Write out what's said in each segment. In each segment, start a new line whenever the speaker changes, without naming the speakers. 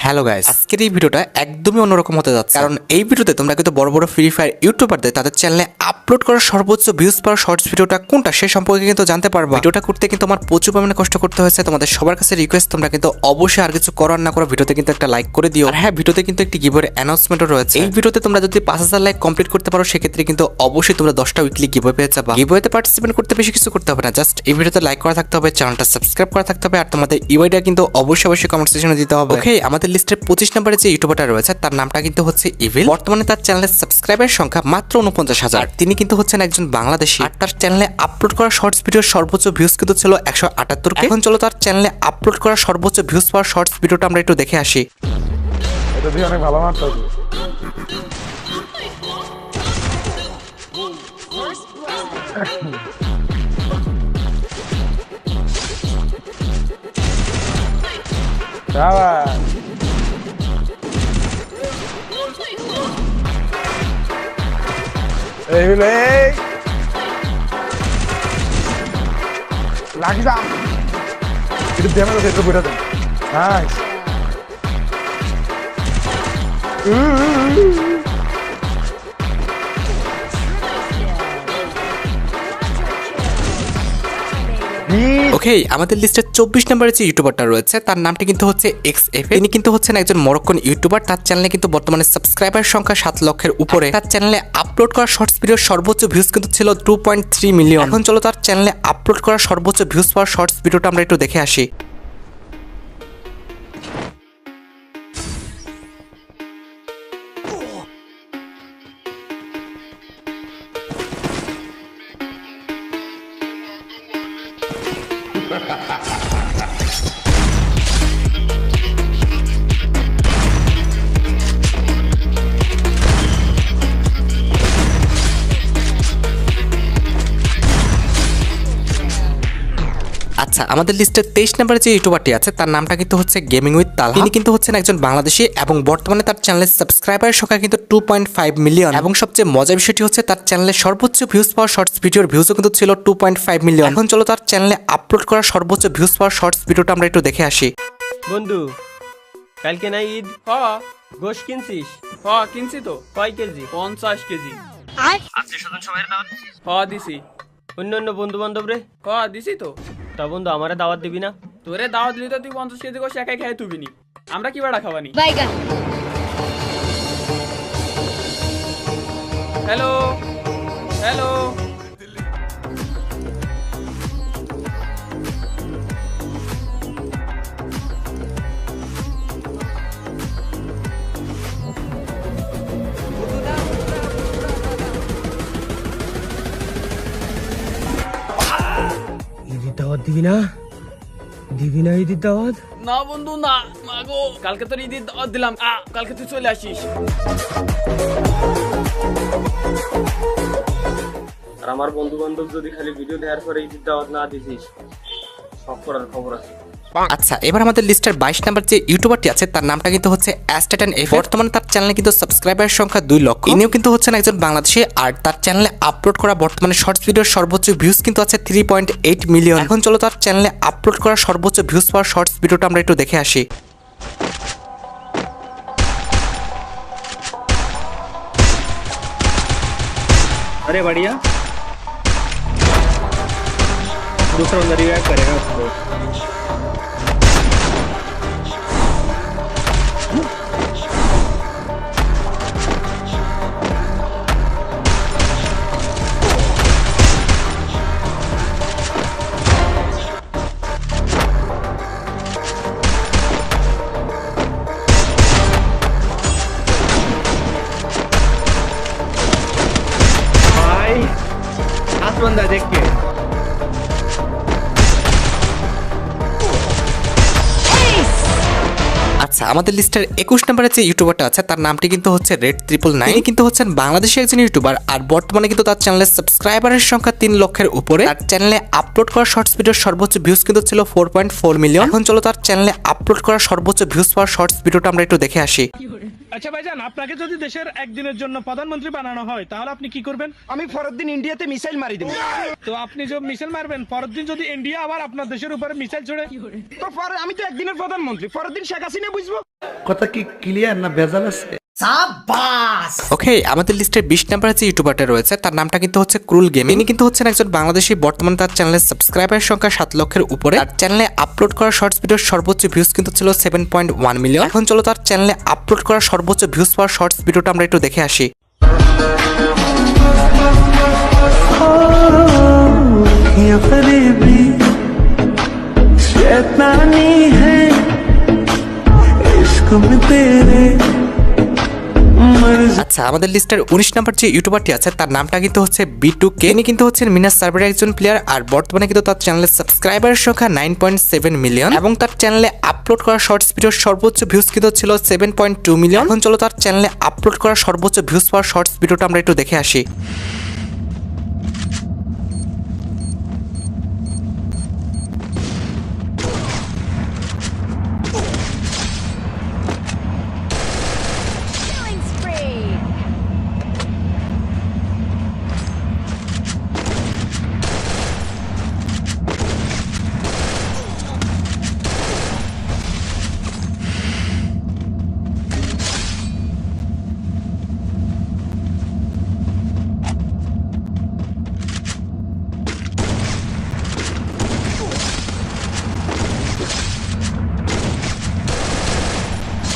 Hello guys, আজকের এই ভিডিওটা একদমই অন্যরকম হতে যাচ্ছে, কারণ এই ভিডিওতে তোমরা কিন্তু বড় বড় ফ্রি ফায়ার ইউটিউবারদের তাদের চ্যানেলে আপলোড করা সর্বোচ্চ ভিউজ পাওয়ার শর্টস ভিডিওটা কোনটা সে সম্পর্কে কিন্তু জানতে পারবা। ভিডিওটা করতে কিন্তু আমার প্রচুর পরিমাণে কষ্ট করতে হয়েছে। তোমাদের সবার কাছে রিকোয়েস্ট, তোমরা কিন্তু অবশ্যই আর কিছু করার না করো, ভিডিওতে কিন্তু একটা লাইক করে দিও। আর হ্যাঁ, ভিডিওতে কিন্তু একটি গিভওয়ে অ্যানাউন্সমেন্টও রয়েছে। এই ভিডিওতে তোমরা যদি 5000 লাইক কমপ্লিট করতে পারো, সেক্ষেত্রে কিন্তু অবশ্যই তোমরা 10টা উইকলি গিভওয়ে পেয়ে যাবা। গিভওয়েতে পার্টিসিপেট করতে বেশি কিছু করতে হবে না, জাস্ট এই ভিডিওতে লাইক করা থাকতে হবে, চ্যানেলটা সাবস্ক্রাইব করা থাকতে হবে, আর তোমাদের ইউআইডিটা কিন্তু অবশ্যই কমেন্ট সেকশনে দিতে হবে। ওকে, আমাদের লিস্টের 25 নম্বরে যে ইউটিউবারটা রয়েছে তার নামটা কিন্তু হচ্ছে ইভিল। বর্তমানে তার চ্যানেলের সাবস্ক্রাইবার সংখ্যা মাত্র 49,000। তিনি কিন্তু হচ্ছেন একজন বাংলাদেশী, আর তার চ্যানেলে আপলোড করা শর্টস ভিডিওর সর্বোচ্চ ভিউজ কিন্তু ছিল 178K। এখন চলো তার চ্যানেলে আপলোড করা সর্বোচ্চ ভিউজ পাওয়ার শর্টস ভিডিওটা আমরা একটু দেখে আসি।
এটা দিয়ে অনেক ভালো মারতে হবে। এই হলো এই লাগি যা এটা দিয়ে আমাকে একটু বইটা দেন। নাইস।
ওকে, আমাদের লিস্টে 24 নম্বরে যে ইউটিউবারটা রয়েছে তার নামটা কিন্তু হচ্ছে XF। তিনি কিন্তু হচ্ছেন একজন মরক্কন ইউটিউবার। তার চ্যানেলে কিন্তু বর্তমানে সাবস্ক্রাইবার সংখ্যা 7 লক্ষের উপরে। তার চ্যানেলে আপলোড করা শর্টস ভিডিওর সর্বোচ্চ ভিউজ কিন্তু ছিল 2.3 মিলিয়ন। এখন চলো তার চ্যানেলে আপলোড করা সর্বোচ্চ ভিউজ পাওয়ার শর্টস ভিডিওটা আমরা একটু দেখে আসি। আচ্ছা, আমাদের লিস্টের 23 নম্বরে যে ইউটিউবারটি আছে তার নামটা কিন্তু হচ্ছে গেমিং উইথ তালহা। তিনি কিন্তু হচ্ছেন একজন বাংলাদেশী এবং বর্তমানে তার চ্যানেলের সাবস্ক্রাইবারের সংখ্যা কিন্তু 2.5 মিলিয়ন। এবং সবচেয়ে মজার বিষয়টি হচ্ছে তার চ্যানেলের সর্বোচ্চ ভিউজ পাওয়ার শর্টস ভিডিওর ভিউজও কিন্তু ছিল 2.5 মিলিয়ন। এখন চলো তার চ্যানেলে আপলোড করা সর্বোচ্চ ভিউজ পাওয়ার শর্টস ভিডিওটা আমরা একটু দেখে আসি।
বন্ধু, কালকে না ঈদ? গোশ কিনছিস?
কিনছি তো।
কয় কেজি?
50 কেজি।
আত্মীয় স্বজন সবাই দাওয়াত দিছিস?
দিছি।
অন্য অন্য বন্ধু বান্ধব রে?
দিছি তো।
তা বন্ধু, আমারে দাওয়াত দিবি না?
তোরে দাওয়াত দিলি তো তুই 50 কেজি গোশ একাই খেয়ে তুবিনি। আমরা কি বাড়া খাবানি?
বাইগান।
হ্যালো হ্যালো,
ঈদের দাওয়াত দিবি না? দিবি না ঈদের দাওয়াত?
না বন্ধু না, মাগো কালকে তোর ঈদের দাওয়াত দিলাম, কালকে তুই চলে আসিস।
আর আমার বন্ধু বান্ধব যদি খালি ভিডিও দেওয়ার পরে ঈদের দাওয়াত না দিছিস, সব করার খবর আছে।
আচ্ছা, এবার আমাদের লিস্টের 22 নম্বর যে ইউটিউবারটি আছে তার নামটা কিন্তু হচ্ছে অ্যাস্টেটান এফ। বর্তমানে তার চ্যানেলে কিন্তু সাবস্ক্রাইবারের সংখ্যা 2 লক্ষ। ইনিও কিন্তু হচ্ছেন একজন বাংলাদেশী, আর তার চ্যানেলে আপলোড করা বর্তমানে শর্টস ভিডিওর সর্বোচ্চ ভিউজ কিন্তু আছে 3.8 মিলিয়ন। এখন চলো তার চ্যানেলে আপলোড করা সর্বোচ্চ ভিউজ পাওয়ার শর্টস ভিডিওটা আমরা একটু দেখে আসি।
अरे बढ़िया, दूसरा बंदा रिवाइव करेगा उसको। भाई हाथ बंदा देख के
আচ্ছা, আমাদের লিস্টের 21 নম্বরে যে ইউটিউবারটা আছে তার নামটি কিন্তু হচ্ছে red999। তিনি কিন্তু হচ্ছেন বাংলাদেশি একজন ইউটিউবার, আর বর্তমানে কিন্তু তার চ্যানেলের সাবস্ক্রাইবারের সংখ্যা 3 লক্ষের উপরে। তার চ্যানেলে আপলোড করা শর্টস ভিডিওর সর্বোচ্চ ভিউজ কিন্তু ছিল 4.4 মিলিয়ন। এখন চলো তার চ্যানেলে আপলোড করা সর্বোচ্চ ভিউজ পাওয়ার শর্টস ভিডিওটা আমরা একটু দেখে আসি।
আচ্ছা ভাইজান, আপনাকে যদি দেশের একদিনের জন্য প্রধানমন্ত্রী বানানো হয় তাহলে আপনি কি করবেন? আমি পরের দিন ইন্ডিয়াতে মিসাইল মারি দেব। তো আপনি যে মিসাইল মারবেন, পরের দিন যদি ইন্ডিয়া আবার আপনার দেশের উপরে মিসাইল ছড়ে, তো পরে আমি তো একদিনের প্রধানমন্ত্রী, পরের দিন শেখ হাসিনা বুঝে ফেসবুক।
কথা কি ক্লিয়ার না ভেজাল আছে?
ওকে, আমাদের লিস্টের 20 নাম্বার যে ইউটিউবারটা রয়েছে তার নামটা কিন্তু হচ্ছে ক্রুল গেমিং। তিনি কিন্তু হচ্ছেন একজন বাংলাদেশি। বর্তমানে তার চ্যানেলের সাবস্ক্রাইবারের সংখ্যা 7 লক্ষের উপরে। তার চ্যানেলে আপলোড করা শর্টস ভিডিওর সর্বোচ্চ ভিউজ কিন্তু ছিল 7.1 মিলিয়ন। এখন চলো তার চ্যানেলে আপলোড করা সর্বোচ্চ ভিউজ পাওয়া শর্টস ভিডিওটা আমরা একটু দেখে আসি। আচ্ছা, আমাদের লিস্টের 19 নাম্বার যে ইউটিউবারটি আছে তার নামটা কিন্তু হচ্ছে B2K। তিনি কিন্তু হচ্ছেন মিনাস সার্ভারের একজন প্লেয়ার। আর বর্তমানে কিন্তু তার চ্যানেলের সাবস্ক্রাইবারের সংখ্যা 9.7 মিলিয়ন এবং তার চ্যানেলে আপলোড করা শর্টস ভিডিওর সর্বোচ্চ ভিউজ কিন্তু ছিল 7.2 মিলিয়ন। এখন চলো তার চ্যানেলে আপলোড করা সর্বোচ্চ ভিউজ পাওয়া শর্টস ভিডিওটা আমরা একটু দেখে আসি।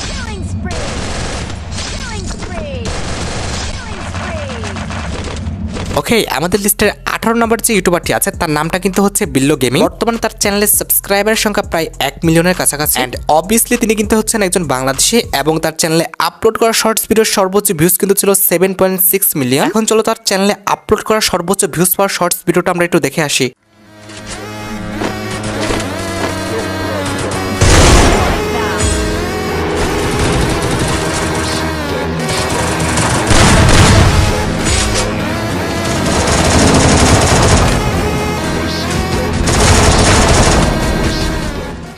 Killing spree! Killing spree! Killing spree! Killing spree!
ওকে, আমাদের লিস্টের 18 নম্বর যে ইউটিউবারটি আছে তার নামটা কিন্তু হচ্ছে বিল্লো গেমিং। বর্তমানে তার চ্যানেলের সাবস্ক্রাইবারের সংখ্যা প্রায় 1 মিলিয়নের কাছাকাছি। এন্ড অবভিয়াসলি তিনি কিন্তু হচ্ছেন একজন বাংলাদেশি এবং তার চ্যানেলে আপলোড করা শর্টস ভিডিওর সর্বোচ্চ ভিউজ কিন্তু ছিল 7.6 মিলিয়ন। এখন চলো তার চ্যানেলে আপলোড করা সর্বোচ্চ ভিউজ পাওয়া শর্টস ভিডিওটা আমরা একটু দেখে আসি।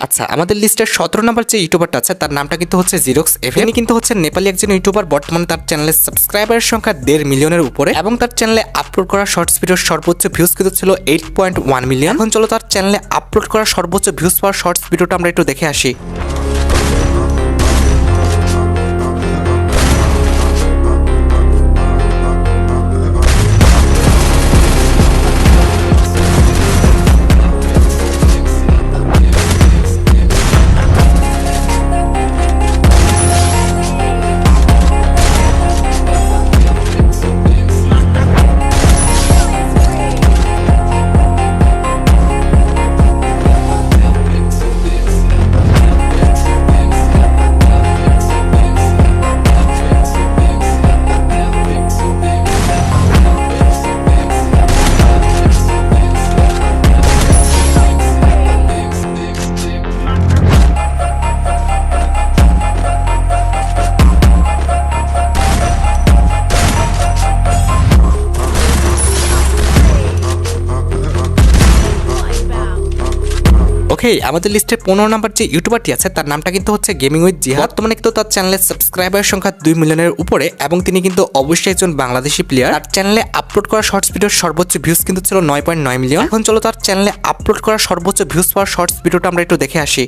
আচ্ছা, আমাদের লিস্টের 17 নম্বর যে ইউটিউবারটা আছে তার নামটা কিন্তু হচ্ছে জিরক্স এফ। তিনি কিন্তু হচ্ছে নেপালি একজন ইউটিউবার। বর্তমানে তার চ্যানেলের সাবস্ক্রাইবারের সংখ্যা 1.5 মিলিয়নের উপরে এবং তার চ্যানেলে আপলোড করা শর্টস ভিডিওর সর্বোচ্চ ভিউজ কিন্তু ছিল 8.1 মিলিয়ন। এখন চলো তার চ্যানেলে আপলোড করা সর্বোচ্চ ভিউজ পাওয়া শর্টস ভিডিওটা আমরা একটু দেখে আসি। ওকে, আমাদের লিস্টে 15 নাম্বার যে ইউটিউবারটি আছে তার নামটা কিন্তু হচ্ছে গেমিং উইথ জিহাদ। বর্তমানে কিন্তু তার চ্যানেলের সাবস্ক্রাইবারের সংখ্যা 2 মিলিয়নের উপরে এবং তিনি কিন্তু অবশ্যই একজন বাংলাদেশি প্লেয়ার। তার চ্যানেলে আপলোড করা শর্টস ভিডিওর সর্বোচ্চ ভিউজ কিন্তু ছিল 9.9 মিলিয়ন। এখন চলো তার চ্যানেলে আপলোড করা সর্বোচ্চ ভিউজ পাওয়া শর্টস ভিডিওটা আমরা একটু দেখে আসি।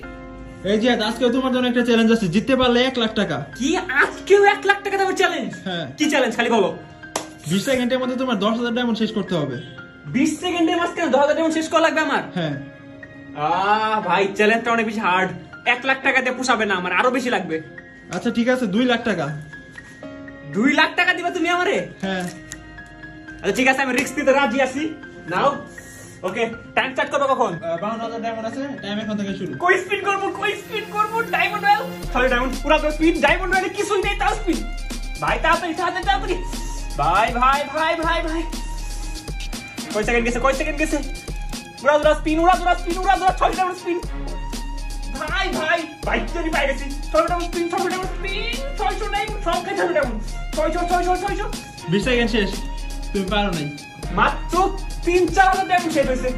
এই যে আজকে তোমার জন্য একটা চ্যালেঞ্জ আছে, জিততে পারলে 1 লাখ টাকা।
কি আজকেও 1 লাখ টাকা দেওয়ার চ্যালেঞ্জ?
হ্যাঁ।
কি চ্যালেঞ্জ খালি বলো।
20 সেকেন্ডের মধ্যে তোমার 10,000 ডায়মন্ড শেষ করতে হবে।
20 সেকেন্ডের মাঝখানে 10,000 ডায়মন্ড শেষ করা লাগবে আমার?
হ্যাঁ।
ভাই চ্যালেঞ্জটা অনেক বেশি হার্ড। 1 লাখ টাকা দিয়ে পোষাবে না, আমার আরো বেশি লাগবে।
আচ্ছা ঠিক আছে, 2 লাখ টাকা।
2 লাখ টাকা দিবা তুমি আমারে?
হ্যাঁ।
আচ্ছা ঠিক আছে, আমি রিস্ক নিতে রাজি আছি। নাও ওকে, টাইম স্টার্ট করবো কখন?
52,000 ডায়মন্ড আছে, টাইম এখন থেকে শুরু।
কই স্পিন করবো ডায়মন্ড রয়্যাল। সরি ডায়মন্ড পুরো তো স্পিন, ডায়মন্ড রয়্যালে কিছুই নেই তাও স্পিন। ভাই তাড়াতাড়ি তাড়াতাড়ি ভাই ভাই ভাই ভাই ভাই। কয় সেকেন্ড গেছে? উড়া স্পিন 6 ডায়মন্ড স্পিন। ভাই ভাই ভাই যদি পাই গেছি 6 ডায়মন্ড স্পিন 600 ডায়মন্ড সব খাই 6 ডায়মন্ড 600
20 সেকেন্ড শেষ, তুমি পারো নাই।
মাত্র 3-4 ডায়মন্ড শেষ হয়েছে।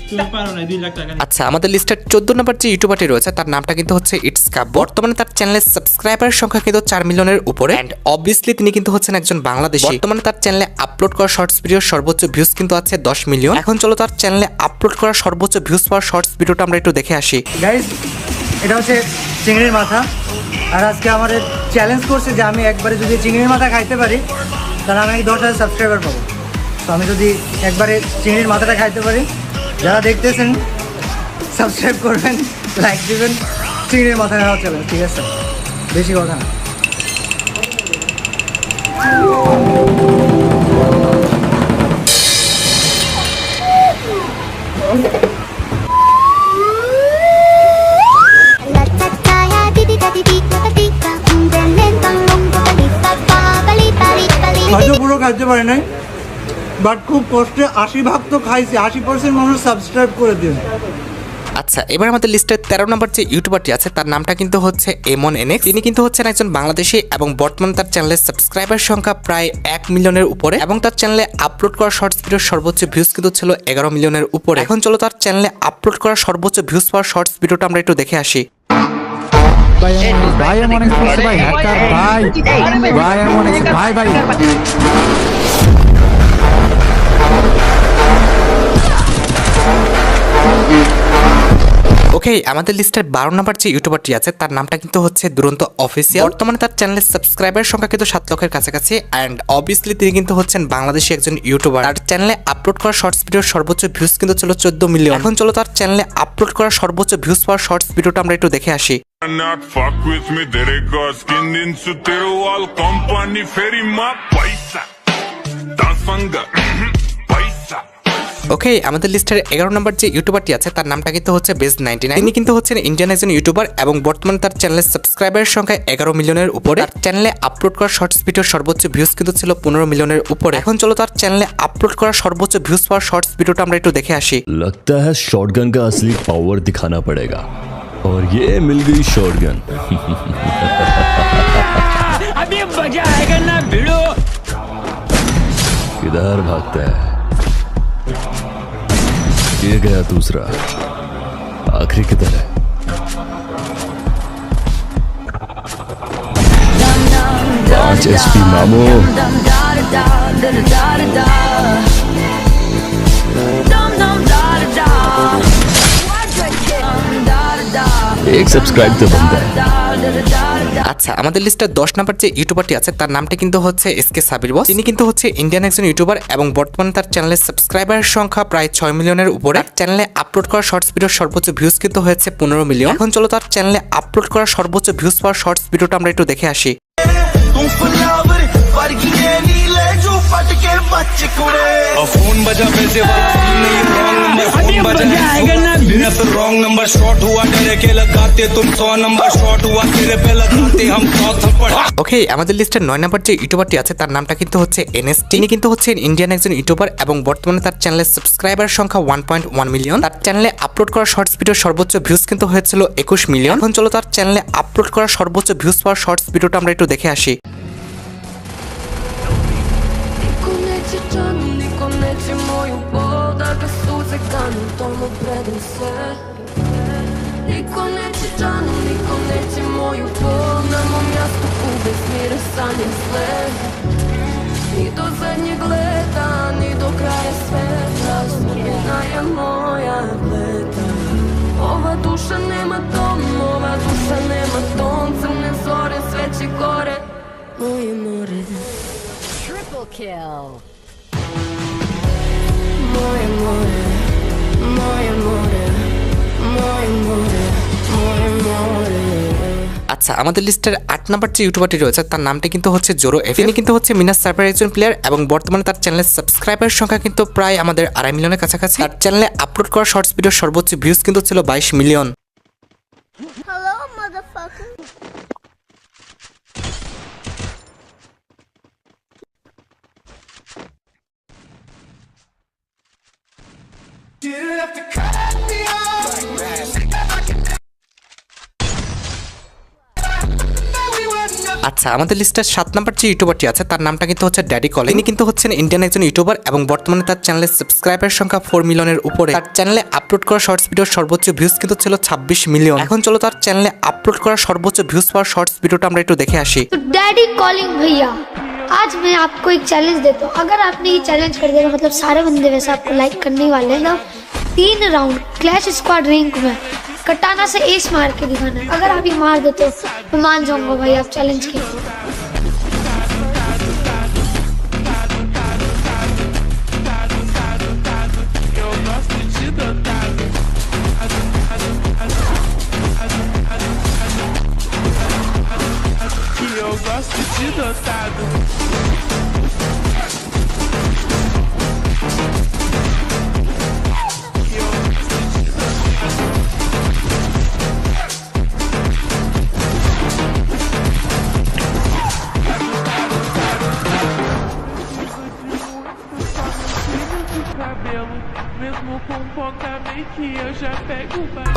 তুমি পারো নাই 2 লাখ টাকা।
আচ্ছা, আমাদের লিস্টের 14 নম্বর যে ইউটিউবারটি রয়েছে তার নামটা কিন্তু হচ্ছে ইটস কাপ। বর্তমানে তার চ্যানেলের সাবস্ক্রাইবারের সংখ্যা কিন্তু 4 মিলিয়নের উপরে এন্ড অবভিয়াসলি তিনি কিন্তু হচ্ছেন একজন বাংলাদেশি। বর্তমানে তার চ্যানেলে আপলোড করা শর্টস ভিডিওর সর্বোচ্চ ভিউজ কিন্তু আছে 10 মিলিয়ন। এখন চলো তার চ্যানেলে আপলোড করা সর্বোচ্চ ভিউজ পাওয়া শর্টস ভিডিওটা আমরা একটু দেখে আসি।
গাইস
এটা হচ্ছে চিংড়ির মাথা। আর আজকে আমাদের চ্যালেঞ্জ করছে যে আমি একবারে যদি চিংড়ির মাথা খাইতে পারি তাহলে আমি 10,000 সাবস্ক্রাইবার পাবো। তো আমি যদি একবারে চিংড়ির মাথাটা খাইতে পারি, যারা দেখতেছেন সাবস্ক্রাইব করবেন, লাইক দেবেন, চিংড়ির মাথা খাওয়া চ্যালেঞ্জ, ঠিক আছে? বেশি কথা না। হয়তো পুরো খাইতে পারে নাই, বাট খুব কষ্টে 80% তো খাইছি। 80% মানুষ সাবস্ক্রাইব করে দিন।
আচ্ছা, এবার আমাদের লিস্টের 13 নম্বর যে ইউটিউবারটি আছে তার নামটা কিন্তু হচ্ছে এমন এনএক্স। তিনি কিন্তু হচ্ছেন একজন বাংলাদেশি এবং বর্তমানে তার চ্যানেলের সাবস্ক্রাইবার সংখ্যা প্রায় 1 মিলিয়নের উপরে এবং তার চ্যানেলে আপলোড করা শর্টস ভিডিওর সর্বোচ্চ ভিউজ কিন্তু ছিল 11 মিলিয়নের উপরে। এখন চলো তার চ্যানেলে আপলোড করা সর্বোচ্চ ভিউজ পাওয়ার শর্টস ভিডিওটা আমরা একটু দেখে আসি।
ভাই এমন এক্সপ্রেস ভাই হ্যাকার ভাই ভাই এমন ভাই ভাই
ওকে, আমাদের লিস্টের 12 নম্বর যে ইউটিউবারটি আছে তার নামটা কিন্তু হচ্ছে দুরন্ত অফিসিয়াল। বর্তমানে তার চ্যানেলের সাবস্ক্রাইবার সংখ্যা কিন্তু 7 লক্ষের কাছাকাছি অ্যান্ড অবভিয়াসলি তিনি কিন্তু হচ্ছেন বাংলাদেশি একজন ইউটিউবার। তার চ্যানেলে আপলোড করা শর্টস ভিডিওর সর্বোচ্চ ভিউজ কিন্তু ছিল 14 মিলিয়ন। এখন চলো তার চ্যানেলে আপলোড করা সর্বোচ্চ ভিউজ পাওয়ার শর্টস ভিডিওটা আমরা একটু দেখে আসি।
Not fuck with me, derega skin din su tero wal company ferry ma paisa dasanga paisa।
ওকে, আমাদের লিস্টের 11 নম্বর যে ইউটিউবারটি আছে তার নামটা কিন্তু হচ্ছে বেজ99। তিনি কিন্তু হচ্ছেন ইন্ডিয়ান একজন ইউটিউবার এবং বর্তমানে তার চ্যানেলের সাবস্ক্রাইবারের সংখ্যা 11 মিলিয়নের উপরে। তার চ্যানেলে আপলোড করা শর্টস ভিডিওর সর্বোচ্চ ভিউজ কিন্তু ছিল 15 মিলিয়নের উপরে। এখন চলো তার চ্যানেলে আপলোড করা সর্বোচ্চ ভিউজ পাওয়ার শর্টস ভিডিওটা আমরা একটু দেখে আসি।
लगता है शॉटगन का असली पावर दिखाना पड़ेगा और ये मिल गई शॉटगन।
अभी मजा आएगा ना भिड़ो।
किधर भागता है? ये गया दूसरा, आखिरी किधर है? पांच एचपी मामो। एक सब्सक्राइब तो बनता है।
আচ্ছা, আমাদের লিস্টের 10 নম্বর যে ইউটিউবারটি আছে তার নামটা কিন্তু হচ্ছে এসকে সাবির বস। তিনি কিন্তু হচ্ছে ইন্ডিয়ান একজন ইউটিউবার এবং বর্তমানে তার চ্যানেলের সাবস্ক্রাইবারের সংখ্যা প্রায় 6 মিলিয়নের উপরে। চ্যানেলে আপলোড করা শর্টস ভিডিওর সর্বোচ্চ ভিউজ কিন্তু হয়েছে 15 মিলিয়ন। এখন চলো তার চ্যানেলে আপলোড করা সর্বোচ্চ ভিউজ পাওয়ার শর্টস ভিডিওটা আমরা একটু দেখে আসি।
फोन बजा पैसे वाला नहीं रॉन्ग नंबर फोन बजा तो रॉन्ग नंबर शॉट हुआ तेरे के लगाते तुम 100 नंबर शॉट हुआ तेरे पे लगाते हम 100 थप्पड़।
ওকে, আমাদের লিস্টের 9 নম্বর যে ইউটিউবারটি আছে তার নামটা কিন্তু হচ্ছে এনএস। তিনি কিন্তু হচ্ছেন ইন্ডিয়ান একজন ইউটিউবার এবং বর্তমানে তার চ্যানেলের সাবস্ক্রাইবার সংখ্যা 1.1 মিলিয়ন। তার চ্যানেলে আপলোড করা শর্টস ভিডিওর সর্বোচ্চ ভিউজ কিন্তু হয়েছিল 21 মিলিয়ন। এখন চলো তার চ্যানেলে আপলোড করা সর্বোচ্চ ভিউজ পাওয়ার শর্টস ভিডিওটা আমরা একটু দেখে আসি।
Ova duša nema ton, ova duša nema ton, crne zore, sveće gore, moje more.
Triple kill.
Moje more, moje more, moje more, moje more.
আচ্ছা, আমাদের লিস্টের 8 নম্বর যে ইউটিউবারটি রয়েছে তার নামটি কিন্তু হচ্ছে জোরো এফ। তিনি কিন্তু হচ্ছে মিনাস সার্ভারের একজন প্লেয়ার এবং বর্তমানে তার চ্যানেলের সাবস্ক্রাইবার সংখ্যা কিন্তু প্রায় আমাদের 2.5 মিলিয়নের কাছাকাছি। তার চ্যানেলে আপলোড করা শর্টস ভিডিওর সর্বোচ্চ ভিউজ কিন্তু ছিল 22 মিলিয়ন।
Hello, motherfucker.
আচ্ছা, আমাদের লিস্টের 7 নম্বর যে ইউটিউবারটি আছে তার নামটা কিন্তু হচ্ছে ড্যাডি কলিং। তিনি কিন্তু হচ্ছেন ইন্ডিয়ান একজন ইউটিউবার এবং বর্তমানে তার চ্যানেলের সাবস্ক্রাইবার সংখ্যা 4 মিলিয়নের উপরে। তার চ্যানেলে আপলোড করা শর্টস ভিডিওর সর্বোচ্চ ভিউজ কিন্তু ছিল 26 মিলিয়ন। এখন চলো তার চ্যানেলে আপলোড করা সর্বোচ্চ ভিউজ পাওয়ার শর্টস ভিডিওটা আমরা একটু দেখে আসি।
तो डैडी कॉलिंग भैया, आज मैं आपको एक चैलेंज देता हूँ। अगर आपने ये चैलेंज कर दिया तो मतलब सारे बंदे वैसे आपको लाइक करने वाले हैं ना, 3 राउंड क्लैश स्क्वाड रैंक में कटाना से एस मार के दिखाना है। अगर आप ये मार देते हो तो मान जाऊंगा भाई आप चैलेंज के।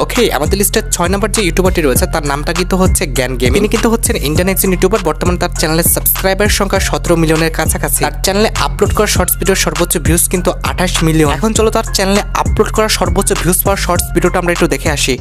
ওকে, আমাদের লিস্টের 6 নম্বর যে ইউটিউবারটি রয়েছে তার নামটা কিন্তু হচ্ছে জ্ঞান গেমিং। তিনি কিন্তু হচ্ছেন ইন্ডিয়ান একজন ইউটিউবার। বর্তমানে তার চ্যানেলের সাবস্ক্রাইবার সংখ্যা 17 মিলিয়নের কাছাকাছি। তার চ্যানেলে আপলোড করা শর্টস ভিডিওর সর্বোচ্চ ভিউজ কিন্তু 28 মিলিয়ন। এখন চলো তার চ্যানেলে আপলোড করা সর্বোচ্চ ভিউজ পাওয়া শর্টস ভিডিওটা আমরা একটু দেখে আসি।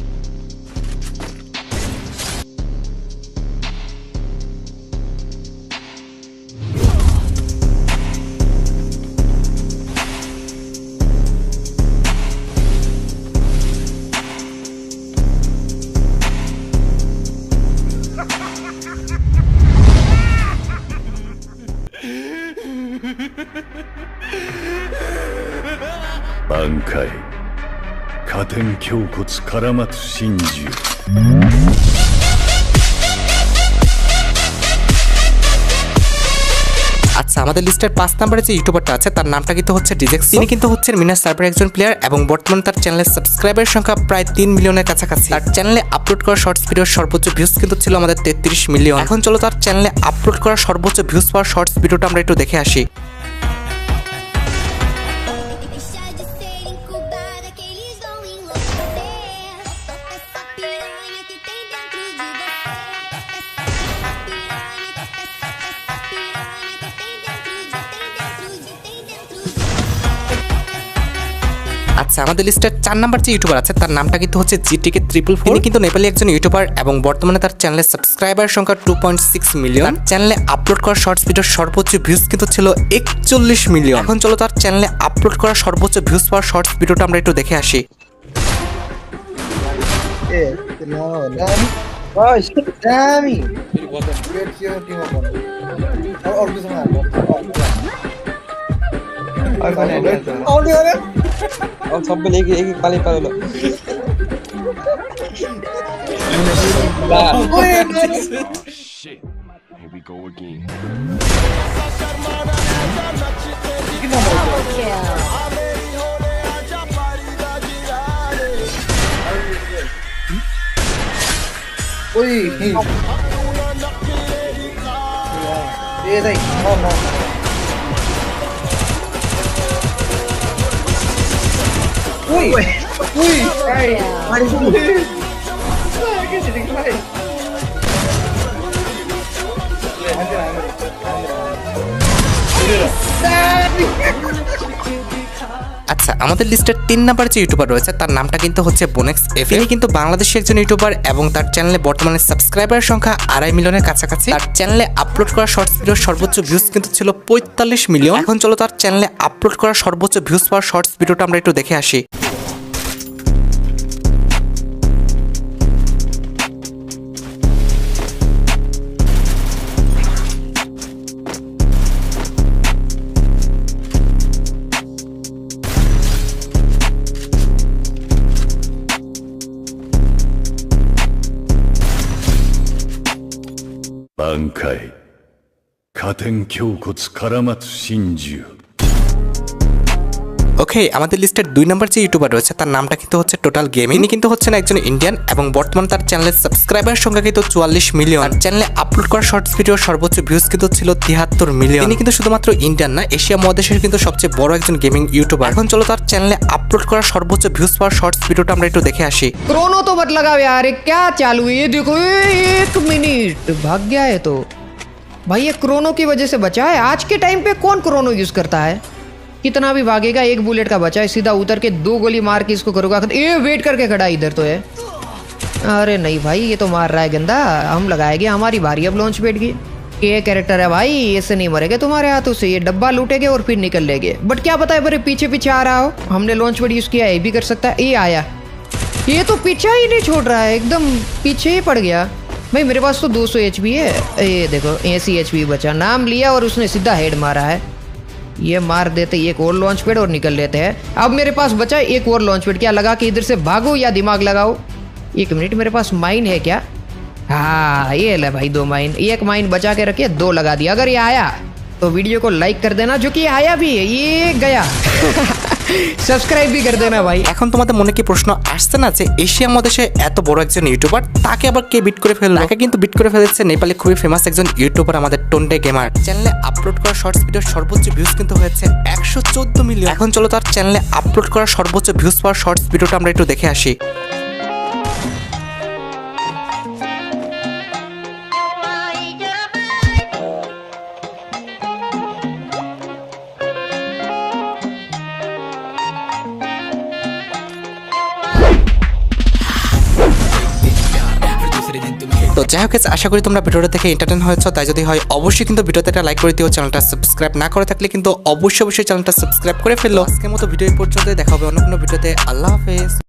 挽回加点胸骨絡まつ真珠
আচ্ছা, আমাদের লিস্টের 5 নম্বরে যে ইউটিউবারটা আছে তার নামটা কিন্তু হচ্ছে ডিজেক্স। তিনি কিন্তু হচ্ছেন মিনার সার্ভারের একজন প্লেয়ার এবং বর্তমানে তার চ্যানেলের সাবস্ক্রাইবার সংখ্যা প্রায় 3 মিলিয়নের কাছাকাছি। তার চ্যানেলে আপলোড করা শর্টস ভিডিওর সর্বোচ্চ ভিউজ কিন্তু ছিল আমাদের 33 মিলিয়ন। এখন চলো তার চ্যানেলে আপলোড করা সর্বোচ্চ ভিউজ পাওয়া শর্টস ভিডিওটা আমরা একটু দেখে আসি। আচ্ছা, আমাদের লিস্টের 4 নম্বর যে ইউটিউবার আছে তার নামটা কিন্তু হচ্ছে জিটিকে 444। তিনি কিন্তু নেপালি একজন ইউটিউবার এবং বর্তমানে তার চ্যানেলের সাবস্ক্রাইবার সংখ্যা 2.6 মিলিয়ন। চ্যানেলে আপলোড করা শর্টস ভিডিওর সর্বোচ্চ ভিউজ কিন্তু ছিল 41 মিলিয়ন। এখন চলো তার চ্যানেলে আপলোড করা সর্বোচ্চ ভিউজ পাওয়া শর্টস ভিডিওটা আমরা একটু দেখে আসি।
और सब एक एक पाली पालो
Here we go again.
Double kill.
Ui, ये đây, no. Ui, hey, mari dulu. Cái gì thế này?
আচ্ছা, আমাদের লিস্টের 3 নম্বর যে ইউটিউবার রয়েছে তার নামটা কিন্তু হচ্ছে বোনেক্স এফ। তিনি কিন্তু বাংলাদেশের একজন ইউটিউবার এবং তার চ্যানেলে বর্তমানে সাবস্ক্রাইবার সংখ্যা 2.5 মিলিয়নের কাছাকাছি। তার চ্যানেলে আপলোড করা শর্টস ভিডিওর সর্বোচ্চ ভিউজ কিন্তু ছিল 45 মিলিয়ন। এখন চলো তার চ্যানেলে আপলোড করা সর্বোচ্চ ভিউজ পাওয়া শর্টস ভিডিওটা আমরা একটু দেখে আসি।
挽回加点胸骨絡まつ真珠
ওকে, আমাদের লিস্টের 2 নম্বর যে ইউটিউবার রয়েছে তার নামটা কিন্তু হচ্ছে টোটাল গেমিং। তিনি কিন্তু হচ্ছেন একজন ইন্ডিয়ান এবং বর্তমানে তার চ্যানেলের সাবস্ক্রাইবার সংখ্যা কিন্তু 44 মিলিয়ন। চ্যানেলে আপলোড করা শর্টস ভিডিওর সর্বোচ্চ ভিউজ কিন্তু ছিল 73 মিলিয়ন। তিনি কিন্তু শুধুমাত্র ইন্ডিয়ান না, এশিয়া মহাদেশের কিন্তু সবচেয়ে বড় একজন গেমিং ইউটিউবার। এখন চলো তার চ্যানেলে আপলোড করা সর্বোচ্চ ভিউজ পাওয়া শর্টস ভিডিওটা আমরা একটু দেখে আসি।
क्रोनो तो मत लगाओ यार, ये क्या चालू है? ये देखो, 1 मिनट भाग गया है। तो भाई ये क्रोनो की वजह से बचा है। आज के टाइम पे कौन क्रोनो यूज करता है? कितना भी भागेगा, 1 बुलेट का बचा है, सीधा उतर के 2 गोली मार के इसको करूंगा। ये वेट करके खड़ा इधर तो है। अरे नहीं भाई, ये तो मार रहा है गंदा। हम लगाएंगे, हमारी बारी अब लॉन्च पैड की। ये कैरेक्टर है भाई, ऐसे नहीं मरेगा तुम्हारे हाथों से, ये डब्बा लूटेगे और फिर निकल लेंगे। बट क्या पता है मेरे पीछे पीछे आ रहा हो, हमने लॉन्च पैड यूज किया, ये भी कर सकता है। ये आया, ये तो पीछा ही नहीं छोड़ रहा है, एकदम पीछे ही पड़ गया। भाई मेरे पास तो 200 HP है, ये देखो 80 HP बचा। नाम लिया और उसने सीधा हेड मारा है। ये मार देते एक और लॉन्च पैड और निकल लेते हैं। अब मेरे पास बचा एक और लॉन्च पैड, क्या लगा कि इधर से भागो या दिमाग लगाओ? 1 मिनट, मेरे पास माइन है क्या? हाँ ये ले भाई 2 माइन, 1 माइन बचा के रखिए, 2 लगा दिया। अगर ये आया तो वीडियो को लाइक कर देना, जो कि आया भी है, ये गया। সাবস্ক্রাইব भी कर देना भाई।
এখন তোমাদের মনে কি প্রশ্ন আসছে না যে এশিয়া মহাদেশে এত বড় একজন ইউটিউবার, তাকে আবার কে বিট করে ফেললো? তাকে কিন্তু বিট করে ফেলেছে নেপালে খুবই ফেমাস একজন ইউটিউবার আমাদের টন্ডে গেমার। চ্যানেলে আপলোড করা শর্টস ভিডিওর সর্বোচ্চ ভিউজ কিন্তু হয়েছে 114 মিলিয়ন। এখন চলো তার চ্যানেলে আপলোড করা সর্বোচ্চ ভিউজ পাওয়ার শর্টস ভিডিওটা আমরা একটু দেখে আসি। তো যাই হোক, আশা করি তোমরা ভিডিওটা দেখে এন্টারটেইন হয়েছো। তাই যদি হয় অবশ্যই কিন্তু ভিডিওতে একটা লাইক করে দিও। চ্যানেলটা সাবস্ক্রাইব না করে থাকলে কিন্তু অবশ্যই চ্যানেলটা সাবস্ক্রাইব করে ফেললো। আজকের মতো ভিডিও এই পর্যন্ত, দেখা হবে অন্য কোনো ভিডিওতে। আল্লাহ হাফেজ।